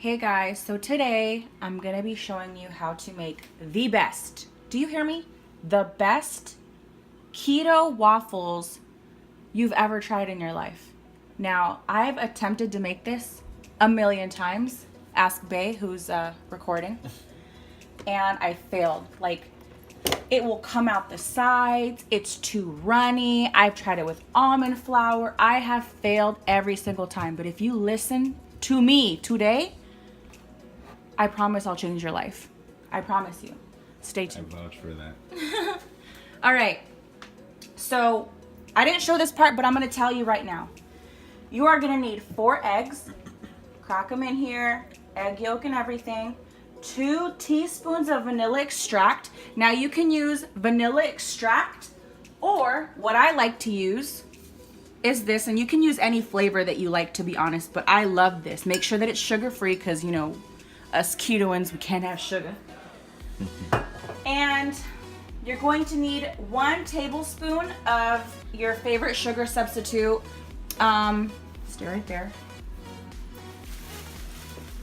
Hey guys, so today I'm going to be showing you how to make the best, do you hear me? The best keto waffles you've ever tried in your life. Now, I've attempted to make this a million times. Ask Bae, who's recording. And I failed. Like, it will come out the sides. It's too runny. I've tried it with almond flour. I have failed every single time. But if you listen to me today, I promise I'll change your life. I promise you. Stay tuned. I vouch for that. All right. So I didn't show this part, but I'm going to tell you right now. You are going to need 4 eggs. Crack them in here. Egg yolk and everything. 2 teaspoons of vanilla extract. Now you can use vanilla extract, or what I like to use is this, and you can use any flavor that you like, to be honest, but I love this. Make sure that it's sugar-free because, you know, us ketoans, we can't have sugar. And you're going to need 1 tablespoon of your favorite sugar substitute. Stay right there.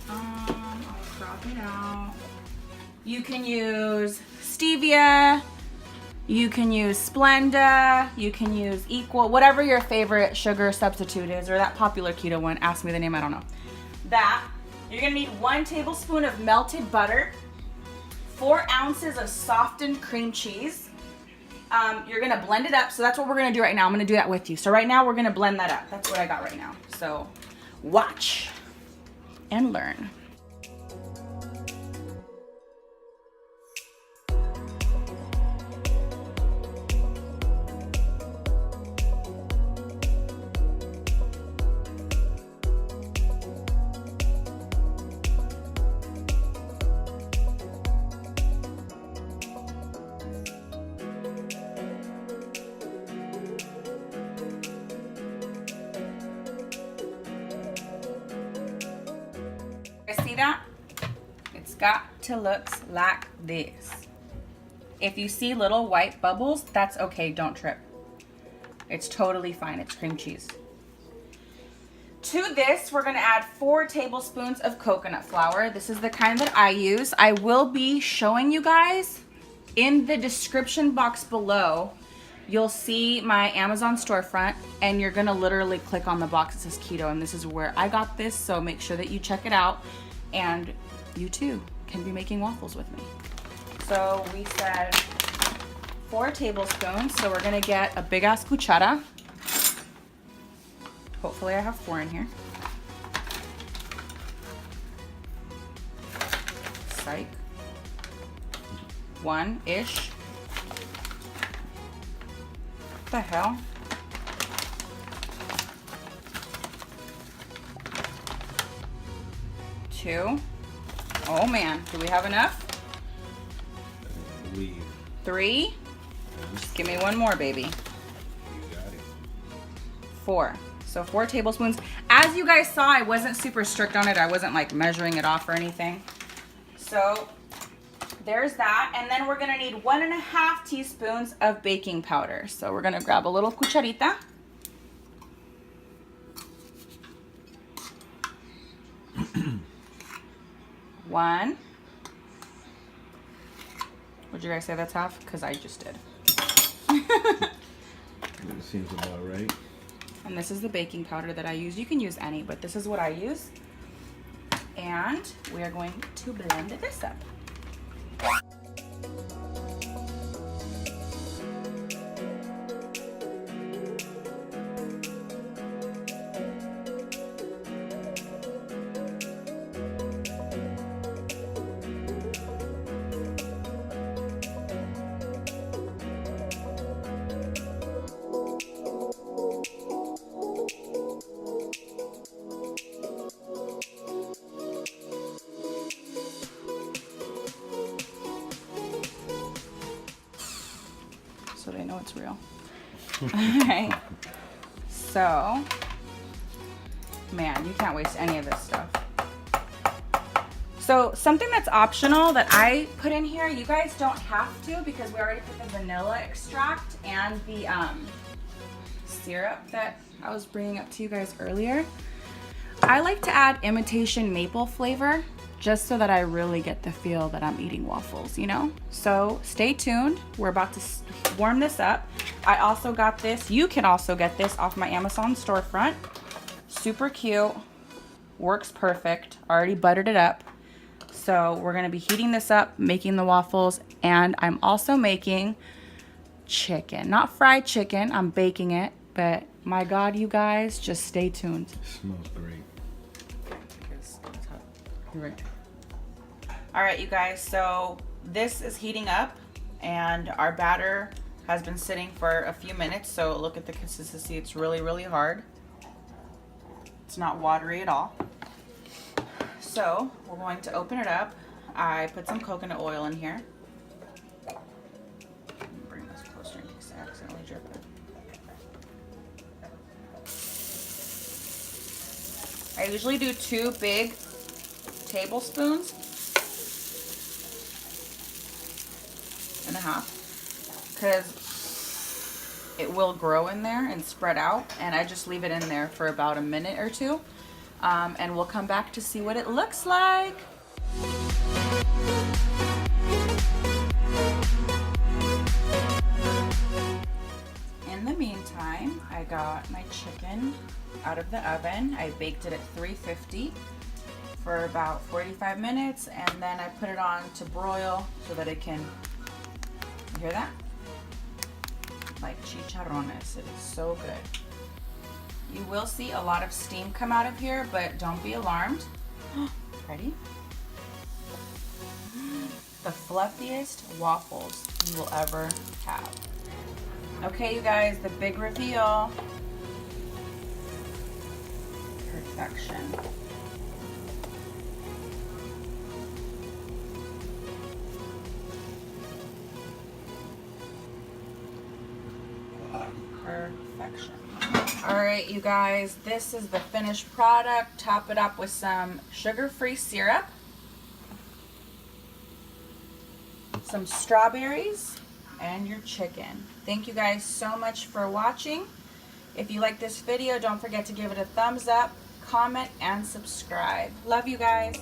I'll crop it out. You can use stevia. You can use Splenda. You can use Equal. Whatever your favorite sugar substitute is, or that popular keto one. Ask me the name, I don't know. That. You're going to need 1 tablespoon of melted butter. 4 ounces of softened cream cheese. You're going to blend it up. So that's what we're going to do right now. I'm going to do that with you. So right now we're going to blend that up. That's what I got right now. So watch and learn. See that? It's got to look like this. If you see little white bubbles, that's okay, don't trip. It's totally fine, it's cream cheese. To this, we're gonna add 4 tablespoons of coconut flour. This is the kind that I use. I will be showing you guys in the description box below. You'll see my Amazon storefront, and you're gonna literally click on the box that says keto, and this is where I got this, so make sure that you check it out, and you too can be making waffles with me. So we said 4 tablespoons, so we're gonna get a big ass cuchara. Hopefully I have 4 in here. Psych. 1-ish. What the hell? 2. Oh man, do we have enough? 3. Just give me 1 more, baby. You got it. 4. So 4 tablespoons. As you guys saw, I wasn't super strict on it. I wasn't like measuring it off or anything. So there's that. And then we're gonna need 1.5 teaspoons of baking powder. So we're gonna grab a little cucharita. One. Would you guys say that's half? Because I just did. That seems about right. And this is the baking powder that I use. You can use any, but this is what I use. And we are going to blend this up. So they know it's real. All right. So, man, you can't waste any of this stuff. So something that's optional that I put in here, you guys don't have to because we already put the vanilla extract and the syrup that I was bringing up to you guys earlier. I like to add imitation maple flavor just so that I really get the feel that I'm eating waffles, you know? So stay tuned. We're about to warm this up. I also got this. You can also get this off my Amazon storefront. Super cute. Works perfect. Already buttered it up. So we're gonna be heating this up, making the waffles, and I'm also making chicken. Not fried chicken, I'm baking it, but my God, you guys, just stay tuned. It smells great. All right, you guys, so this is heating up and our batter has been sitting for a few minutes. So look at the consistency. It's really, really hard. It's not watery at all. So we're going to open it up. I put some coconut oil in here. Let me bring this closer in case I accidentally drip it. I usually do 2 big tablespoons and a half because it will grow in there and spread out, and I just leave it in there for about a minute or 2, and we'll come back to see what it looks like. In the meantime, I got my chicken out of the oven. I baked it at 350 for about 45 minutes, and then I put it on to broil so that it can, you hear that? Like chicharrones. It is so good. You will see a lot of steam come out of here, but don't be alarmed. Ready? The fluffiest waffles you will ever have. Okay, you guys, the big reveal. Perfection. Perfection. All right, you guys, this is the finished product. Top it up with some sugar-free syrup, some strawberries, and your chicken. Thank you guys so much for watching. If you like this video, don't forget to give it a thumbs up, comment, and subscribe. Love you guys.